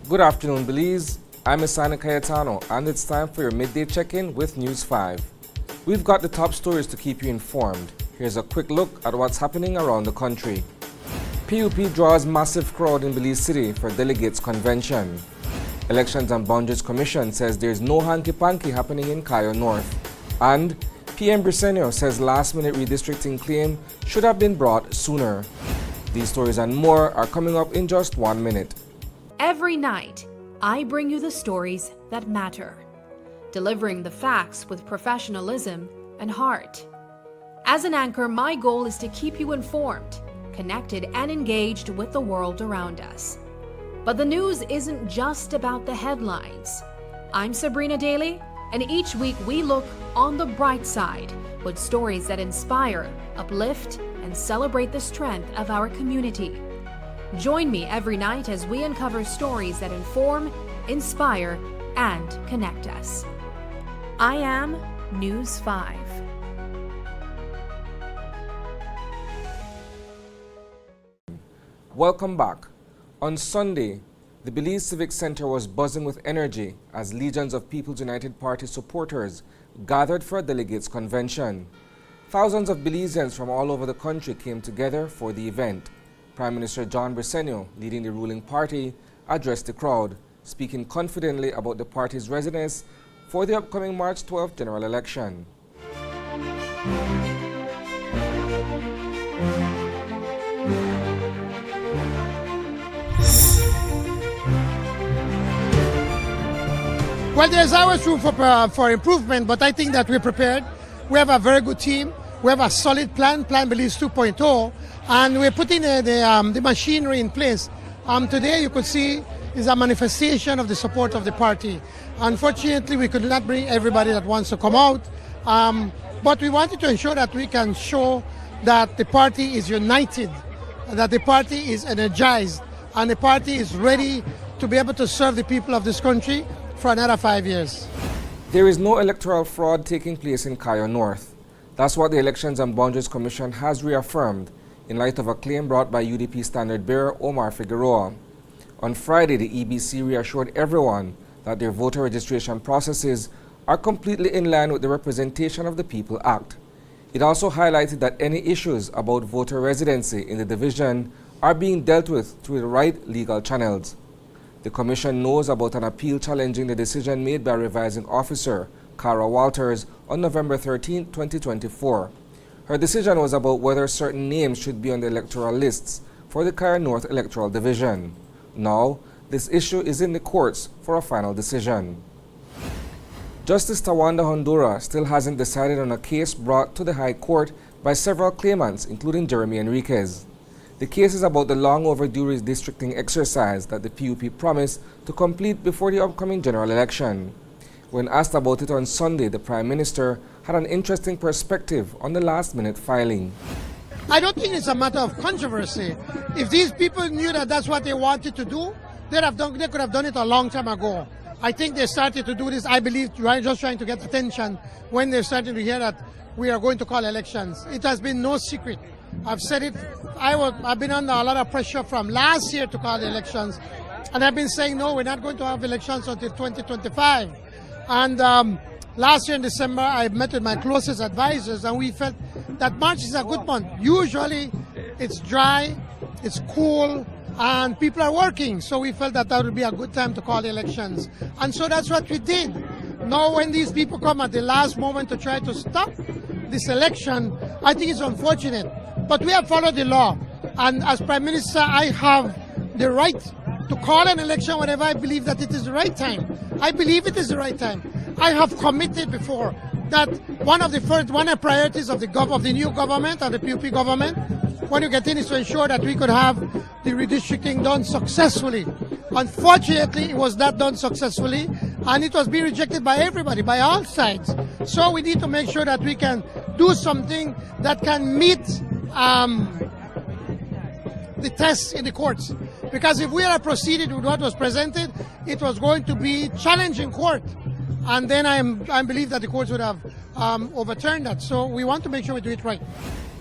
Good afternoon, Belize. I'm Isana Cayetano, and it's time for your midday check-in with News 5. We've got the top stories to keep you informed. Here's a quick look at what's happening around the country. PUP draws massive crowd in Belize City for delegates convention. Elections and Boundaries Commission says there's no hanky-panky happening in Cayo North. And PM Briceño says last-minute redistricting claim should have been brought sooner. These stories and more are coming up in just 1 minute. Every night, I bring you the stories that matter, delivering the facts with professionalism and heart. As an anchor, my goal is to keep you informed, connected, and engaged with the world around us. But the news isn't just about the headlines. I'm Sabrina Daly, and each week we look on the bright side with stories that inspire, uplift, and celebrate the strength of our community. Join me every night as we uncover stories that inform, inspire, and connect us. I am News 5. Welcome back. On Sunday, the Belize Civic Center was buzzing with energy as legions of People's United Party supporters gathered for a delegates convention. Thousands of Belizeans from all over the country came together for the event. Prime Minister John Briceño, leading the ruling party, addressed the crowd, speaking confidently about the party's readiness for the upcoming March 12th general election. Well, there's always room for improvement, but I think that we're prepared. We have a very good team. We have a solid plan Belize 2.0, and we're putting the machinery in place. Today, you could see, is a manifestation of the support of the party. Unfortunately, we could not bring everybody that wants to come out, but we wanted to ensure that we can show that the party is united, that the party is energized, and the party is ready to be able to serve the people of this country for another 5 years. There is no electoral fraud taking place in Cayo North. That's what the Elections and Boundaries Commission has reaffirmed in light of a claim brought by UDP Standard Bearer Omar Figueroa. On Friday, the EBC reassured everyone that their voter registration processes are completely in line with the Representation of the People Act. It also highlighted that any issues about voter residency in the division are being dealt with through the right legal channels. The Commission knows about an appeal challenging the decision made by revising officer Cara Walters on November 13, 2024. Her decision was about whether certain names should be on the electoral lists for the Cayo North Electoral Division. Now, this issue is in the courts for a final decision. Justice Tawanda Hondura still hasn't decided on a case brought to the High Court by several claimants, including Jeremy Enriquez. The case is about the long overdue redistricting exercise that the PUP promised to complete before the upcoming general election. When asked about it on Sunday, the Prime Minister had an interesting perspective on the last-minute filing. I don't think it's a matter of controversy. If these people knew that that's what they wanted to do, they could have done it a long time ago. I think they started to do this, I believe, just trying to get attention when they're starting to hear that we are going to call elections. It has been no secret. I've said it, I've been under a lot of pressure from last year to call the elections. And I've been saying, no, we're not going to have elections until 2025. And last year in December, I met with my closest advisors, and we felt that March is a good month. Usually, it's dry, it's cool, and people are working. So we felt that would be a good time to call the elections. And so that's what we did. Now, when these people come at the last moment to try to stop this election, I think it's unfortunate. But we have followed the law. And as Prime Minister, I have the right to call an election whenever I believe that it is the right time. I believe it is the right time. I have committed before that one of the priorities of the new government and the PUP government, when you get in, is to ensure that we could have the redistricting done successfully. Unfortunately, it was not done successfully, and it was being rejected by everybody, by all sides. So we need to make sure that we can do something that can meet the tests in the courts. Because if we had proceeded with what was presented, it was going to be challenging court. And then I believe that the courts would have overturned that. So we want to make sure we do it right.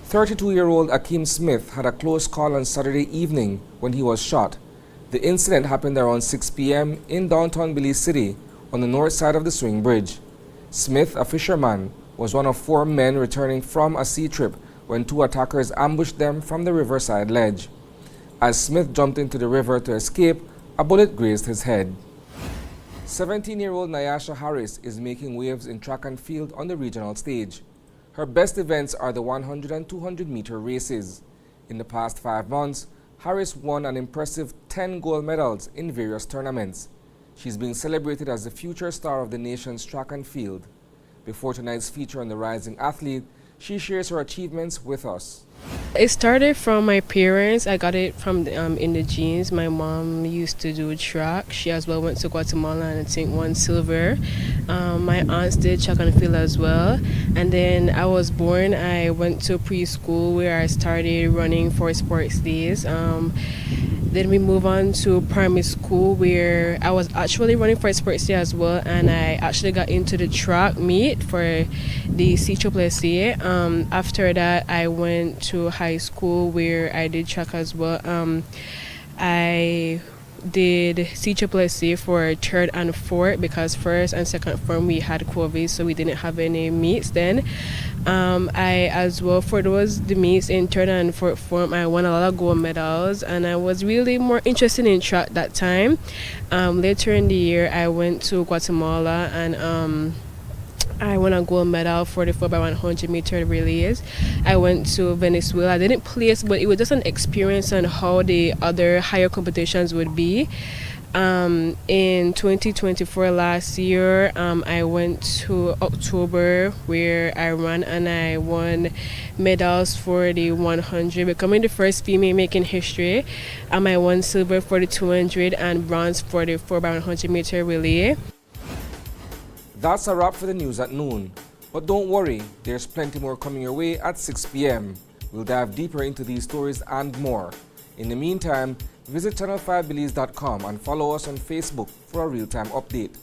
32-year-old Akeem Smith had a close call on Saturday evening when he was shot. The incident happened around 6 p.m. in downtown Belize City on the north side of the swing bridge. Smith, a fisherman, was one of 4 men returning from a sea trip when 2 attackers ambushed them from the riverside ledge. As Smith jumped into the river to escape, a bullet grazed his head. 17-year-old Nyasha Harris is making waves in track and field on the regional stage. Her best events are the 100 and 200-meter races. In the past 5 months, Harris won an impressive 10 gold medals in various tournaments. She's being celebrated as the future star of the nation's track and field. Before tonight's feature on the rising athlete, she shares her achievements with us. It started from my parents. I got it from in the genes. My mom used to do track. She as well went to Guatemala and I think won silver. My aunts did track and field as well. And then I was born. I went to preschool where I started running for sports days. Then we moved on to primary school where I was actually running for sports day as well, and I actually got into the track meet for the CCCA. After that, I went to high school where I did track as well. I did CCCA for third and fourth because first and second form we had COVID, so we didn't have any meets then. I as well, for the meets in third and fourth form, I won a lot of gold medals, and I was really more interested in track that time. Later in the year, I went to Guatemala and I won a gold medal for the 4x100 meter relays. I went to Venezuela. I didn't place, but it was just an experience on how the other higher competitions would be. In 2024 last year, I went to October where I ran and I won medals for the 100, becoming the first female making history. I won silver for the 200 and bronze for the 4x100 meter relay. That's a wrap for the news at noon. But don't worry, there's plenty more coming your way at 6 p.m. We'll dive deeper into these stories and more. In the meantime, visit channel5belize.com and follow us on Facebook for a real-time update.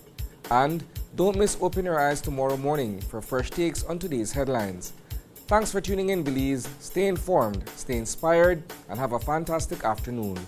And don't miss Open Your Eyes tomorrow morning for fresh takes on today's headlines. Thanks for tuning in, Belize. Stay informed, stay inspired, and have a fantastic afternoon.